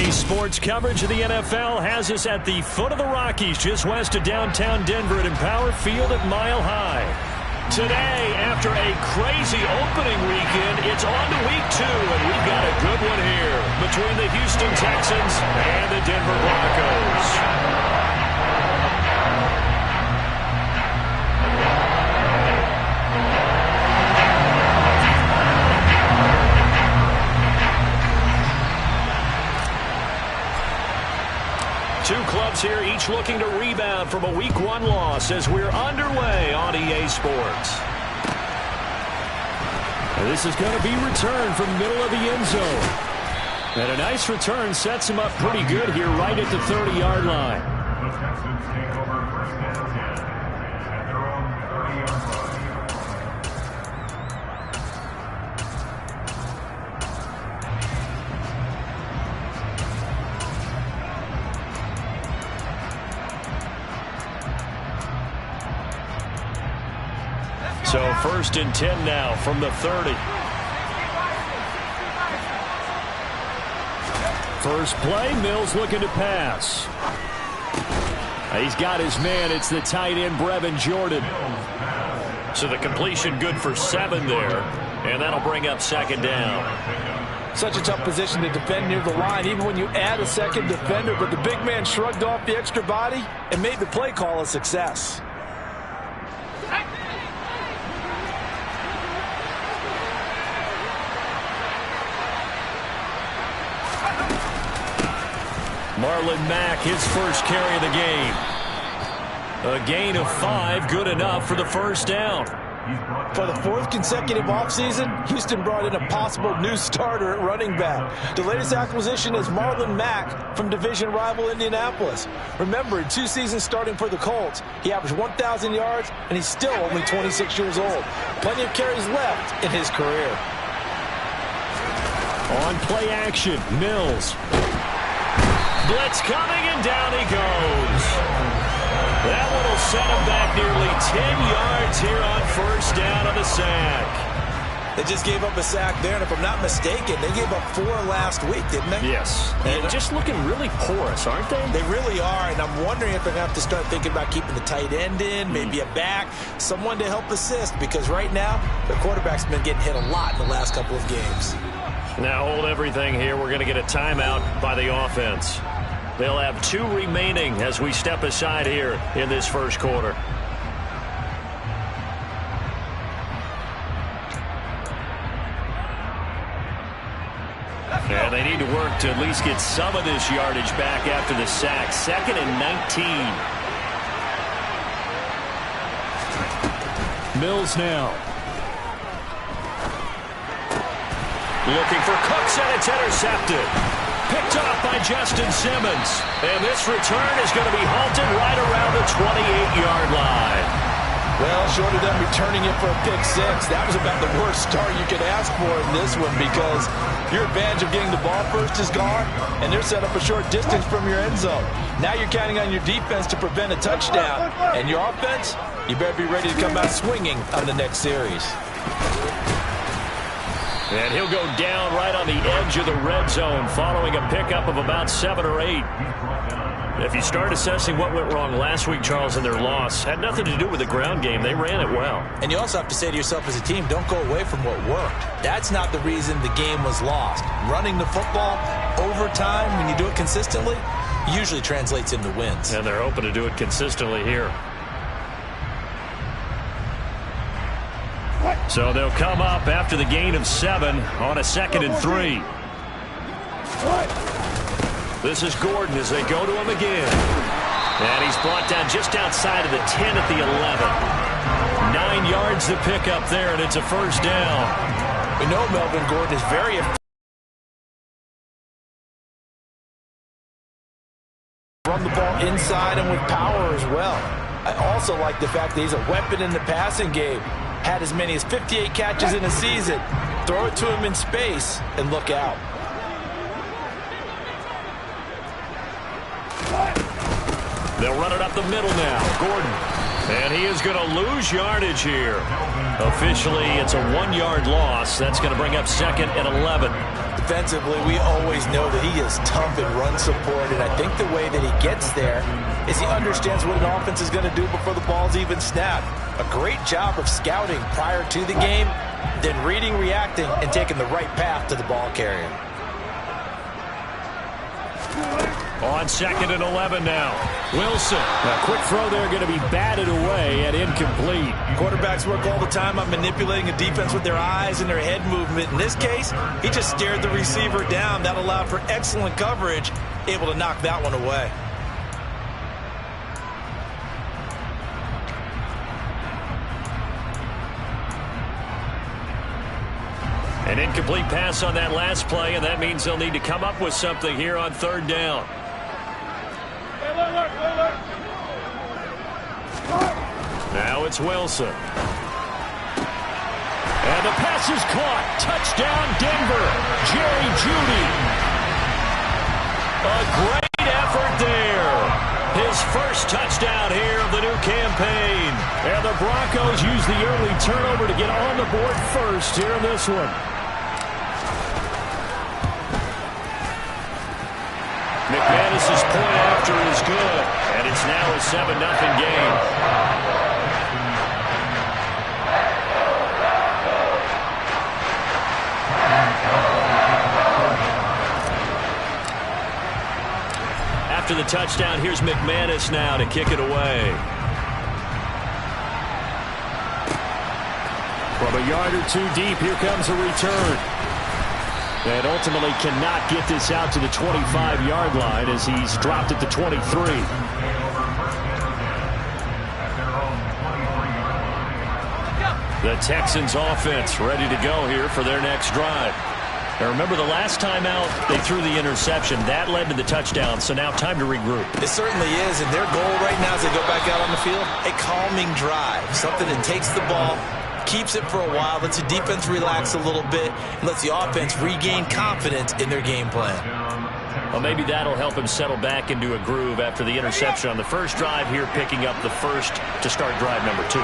Today's sports coverage of the NFL has us at the foot of the Rockies, just west of downtown Denver at Empower Field at Mile High. Today, after a crazy opening weekend, it's on to week 2, and we've got a good one here between the Houston Texans and the Denver Broncos. Two clubs here, each looking to rebound from a Week 1 loss as we're underway on EA Sports. And this is going to be returned from the middle of the end zone. And a nice return sets him up pretty good here right at the 30-yard line. The Texans take over first down 10 at their own 30-yard line. So 1st and 10 now from the 30. First play, Mills looking to pass. He's got his man. It's the tight end, Brevin Jordan. So the completion good for 7 there. And that'll bring up 2nd down. Such a tough position to defend near the line, even when you add a second defender. But the big man shrugged off the extra body and made the play call a success. Marlon Mack, his first carry of the game. A gain of 5, good enough for the first down. For the 4th consecutive offseason, Houston brought in a possible new starter at running back. The latest acquisition is Marlon Mack from division rival Indianapolis. Remember, in 2 seasons starting for the Colts, he averaged 1,000 yards, and he's still only 26 years old. Plenty of carries left in his career. On play action, Mills. Blitz coming, and down he goes. That one will set him back nearly 10 yards here on first down on the sack. They just gave up a sack there, and if I'm not mistaken, they gave up 4 last week, didn't they? Yes. And just looking really porous, aren't they? They really are, and I'm wondering if they're going to have to start thinking about keeping the tight end in, maybe a back, someone to help assist, because right now, their quarterback's been getting hit a lot in the last couple of games. Now hold everything here. We're going to get a timeout by the offense. They'll have 2 remaining as we step aside here in this first quarter. And they need to work to at least get some of this yardage back after the sack. 2nd and 19. Mills now. Looking for Cooks, and it's intercepted. Picked off by Justin Simmons. And this return is going to be halted right around the 28-yard line. Well, short of them returning it for a pick 6, that was about the worst start you could ask for in this one, because your advantage of getting the ball first is gone, and they're set up a short distance from your end zone. Now you're counting on your defense to prevent a touchdown, and your offense, you better be ready to come out swinging on the next series. And he'll go down right on the edge of the red zone following a pickup of about 7 or 8. If you start assessing what went wrong last week, Charles, in their loss, had nothing to do with the ground game. They ran it well. And you also have to say to yourself as a team, don't go away from what worked. That's not the reason the game was lost. Running the football over time, when you do it consistently, usually translates into wins. And they're hoping to do it consistently here. So they'll come up after the gain of 7 on a 2nd and 3. This is Gordon as they go to him again. And he's brought down just outside of the 10 at the 11. 9 yards to pick up there, and it's a first down. We know Melvin Gordon is very effective. Run the ball inside and with power as well. I also like the fact that he's a weapon in the passing game. Had as many as 58 catches in a season. Throw it to him in space and look out. They'll run it up the middle now. Gordon. And he is going to lose yardage here. Officially, it's a 1-yard loss. That's going to bring up 2nd and 11. defensively, we always know that he is tough in run support, and I think the way that he gets there is he understands what an offense is going to do before the ball's even snapped. A great job of scouting prior to the game, then reading, reacting, and taking the right path to the ball carrier. On 2nd and 11 now. Wilson. A quick throw there going to be batted away and incomplete. Quarterbacks work all the time on manipulating a defense with their eyes and their head movement. In this case, he just stared the receiver down. That allowed for excellent coverage, able to knock that one away. An incomplete pass on that last play, and that means they'll need to come up with something here on 3rd down. Now it's Wilson. And the pass is caught. Touchdown, Denver. Jerry Jeudy. A great effort there. His first touchdown here of the new campaign. And the Broncos use the early turnover to get on the board first here in this one. McManus's point after is good, and it's now a 7-0 game. After the touchdown, here's McManus now to kick it away. From a yard or two deep, here comes a return. And ultimately cannot get this out to the 25-yard line as he's dropped at the 23. The Texans offense ready to go here for their next drive. Now remember, the last time out, they threw the interception. That led to the touchdown, so now time to regroup. It certainly is, and their goal right now as they go back out on the field, a calming drive, something that takes the ball, keeps it for a while, lets the defense relax a little bit, and lets the offense regain confidence in their game plan. Well, maybe that'll help him settle back into a groove after the interception on the first drive here, picking up the first to start drive number 2.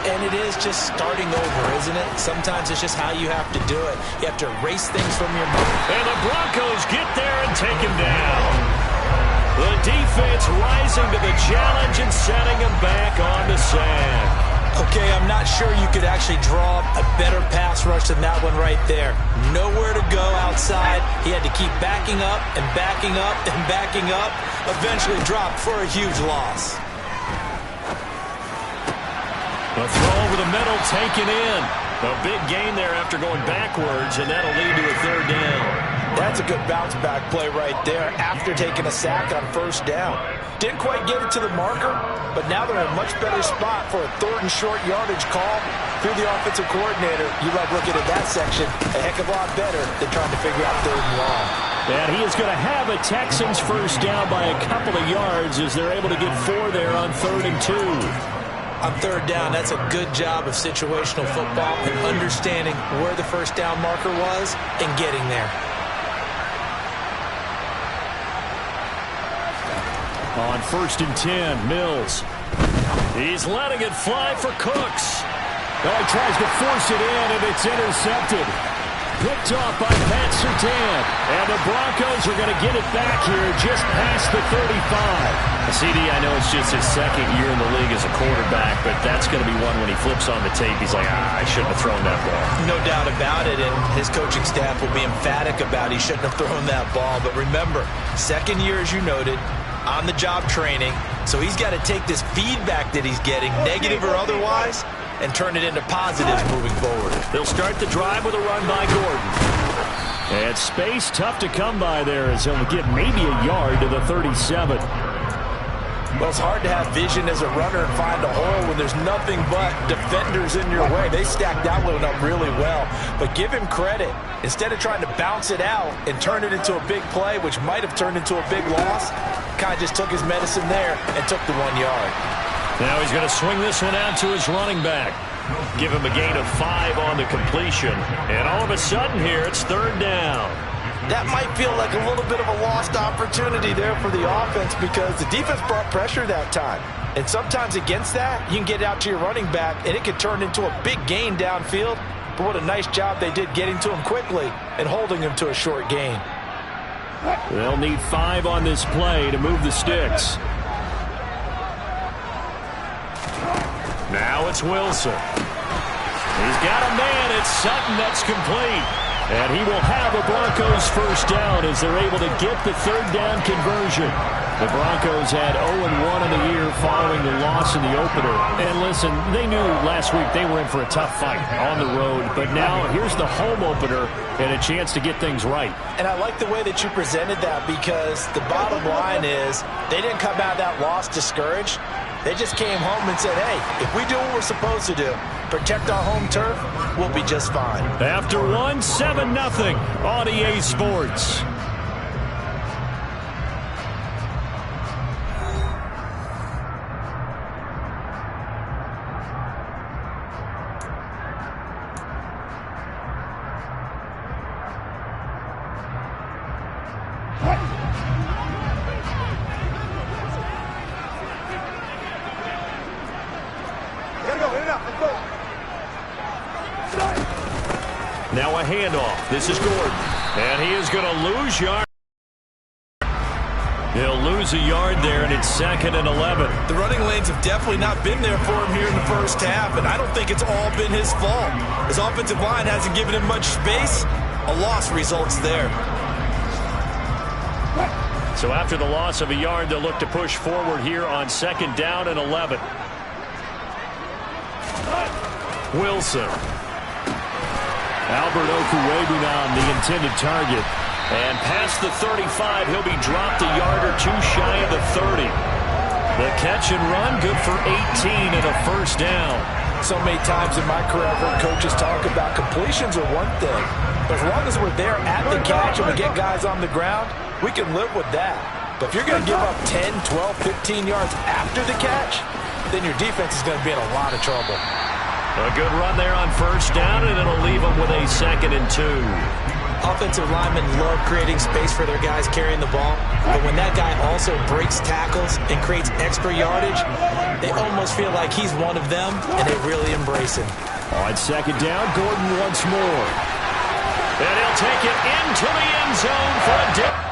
And it is just starting over, isn't it? Sometimes it's just how you have to do it. You have to erase things from your mind. And the Broncos get there and take him down. The defense rising to the challenge and setting him back on the sand. Okay, I'm not sure you could actually draw a better pass rush than that one right there. Nowhere to go outside. He had to keep backing up and backing up and backing up. Eventually dropped for a huge loss. A throw over the middle, taken in. A big gain there after going backwards, and that'll lead to a 3rd down. That's a good bounce-back play right there after taking a sack on 1st down. Didn't quite get it to the marker, but now they're in a much better spot for a 3rd and short yardage call. Through the offensive coordinator, you love looking at that section a heck of a lot better than trying to figure out 3rd and long. And he is going to have a Texans 1st down by a couple of yards as they're able to get 4 there on 3rd and 2. On 3rd down, that's a good job of situational football and understanding where the 1st down marker was and getting there. On 1st and 10, Mills. He's letting it fly for Cooks. Oh, he tries to force it in, and it's intercepted. Picked off by Pat Surtain. And the Broncos are going to get it back here just past the 35. CD, I know it's just his 2nd year in the league as a quarterback, but that's going to be one when he flips on the tape. He's like, I shouldn't have thrown that ball. No doubt about it, and his coaching staff will be emphatic about he shouldn't have thrown that ball. But remember, 2nd year, as you noted, on-the-job training, so he's got to take this feedback that he's getting, negative or otherwise, and turn it into positives moving forward. They'll start the drive with a run by Gordon. And space tough to come by there as he'll get maybe a yard to the 37. Well, it's hard to have vision as a runner and find a hole when there's nothing but defenders in your way. They stacked that one up really well. But give him credit. Instead of trying to bounce it out and turn it into a big play, which might have turned into a big loss, kind of just took his medicine there and took the 1 yard. Now he's going to swing this one out to his running back. Give him a gain of 5 on the completion. And all of a sudden here, it's 3rd down. That might feel like a little bit of a lost opportunity there for the offense because the defense brought pressure that time. And sometimes against that, you can get out to your running back, and it can turn into a big gain downfield but what a nice job they did getting to him quickly and holding him to a short gain. They'll need 5 on this play to move the sticks. Now it's Wilson. He's got a man. It's Sutton. That's complete. And he will have a Broncos first down as they're able to get the third down conversion. The Broncos had 0-1 in the year following the loss in the opener. And listen, they knew last week they were in for a tough fight on the road. But now here's the home opener and a chance to get things right. And I like the way that you presented that, because the bottom line is they didn't come out of that loss discouraged. They just came home and said, hey, if we do what we're supposed to do, protect our home turf, we'll be just fine. After 1, 7-0 on EA Sports. Now a handoff. This is Gordon. And he is going to lose yard. He'll lose a yard there, and it's 2nd and 11. The running lanes have definitely not been there for him here in the first half, and I don't think it's all been his fault. His offensive line hasn't given him much space. A loss results there. So after the loss of a yard, they'll look to push forward here on 2nd down and 11. Wilson. Albert Okwuegbunam, the intended target. And past the 35, he'll be dropped a yard or 2 shy of the 30. The catch and run, good for 18 and a first down. So many times in my career, I've heard coaches talk about completions are one thing. But as long as we're there at the catch and we get guys on the ground, we can live with that. But if you're going to give up 10, 12, 15 yards after the catch, then your defense is going to be in a lot of trouble. A good run there on first down, and it'll leave them with a 2nd and 2. Offensive linemen love creating space for their guys carrying the ball, but when that guy also breaks tackles and creates extra yardage, they almost feel like he's one of them, and they really embrace him. On 2nd down, Gordon once more. And he'll take it into the end zone for a dip.